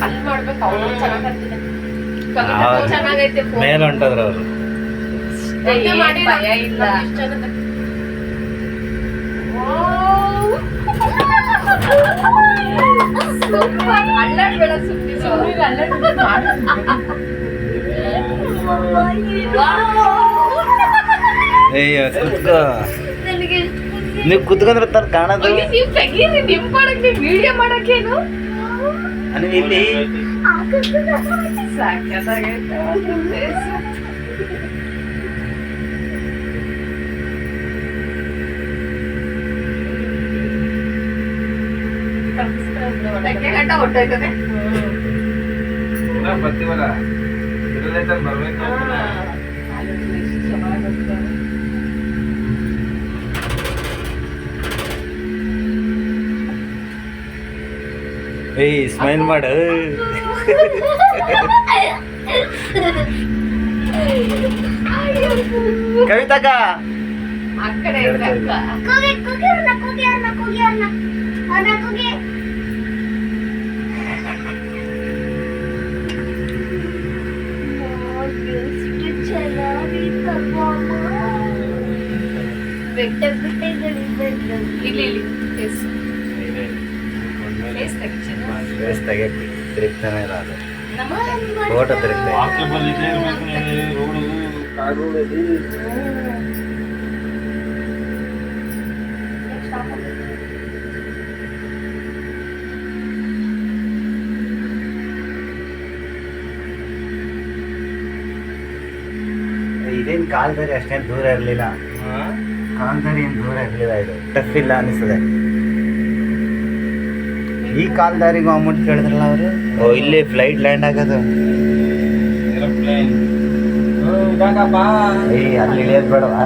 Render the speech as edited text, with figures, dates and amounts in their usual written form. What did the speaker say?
ಅಲ್ಲಿ ಮಾಡ್ಬೇಕು ಅವ್ರು ಚೆನ್ನಾಗಂತಿದೆ ಚೆನ್ನಾಗೈತೆ ಮೇಲೆ ಹೊಂಟದ್ರ ಅವರು ಭಯ ಇಲ್ಲ ಸೂಪರ್ ಅಲ್ಲಾಡ್ಬೇಡ ಕುತ್ಕೋ ನೀವು ಕುತ್ಕೊಂಡ್ರೆ ತರ ಕಾಣೋದು ನೀವು ತೆಗೀರಿ ನಿಮ್ ಮಾಡಕ್ಕೆ ವಿಡಿಯೋ ಮಾಡಕ್ಕೇನು ಇಲ್ಲಿ ಸಾಕಾಗೈತೆ ಗಂಟ ಹೊಟ್ಟೋಯ್ತದೆ ಬರ್ತೀವಲ್ಲ ಬರ್ಬೇಕು ಏಯ್ ಸ್ಮೈಲ್ ಮಾಡು ಕವಿತಾಕ ಆ ಕಡೆ ಇದ್ರೆ ಅಕ್ಕ ಇಲ್ಲಿ ತೆಗಿಯಕ್ಕೆ ತಿರುಗ್ತಾನೆ ಇರೋದು ಫೋಟೋ ತಿರುಗ್ತಾ ಇದೇನು ಕಾಲ್ದಾರಿ ಅಷ್ಟೇನು ದೂರ ಇರಲಿಲ್ಲ ಕಾಲ್ದಾರಿ ಏನು ದೂರ ಇರಲಿಲ್ಲ ಇದು ಟಫ್ ಇಲ್ಲ ಅನಿಸ್ತದೆ ಈ ಕಾಲ್ದಾರಿಗೂ ಅಮೌಂಟ್ ಕೇಳಿದ್ರಲ್ಲ ಅವರು ಓ ಇಲ್ಲಿ ಫ್ಲೈಟ್ ಲ್ಯಾಂಡ್ ಆಗೋದು ಏಯ್ ಅಲ್ಲಿ ಇಳಿಯೋದು ಬೇಡವಾ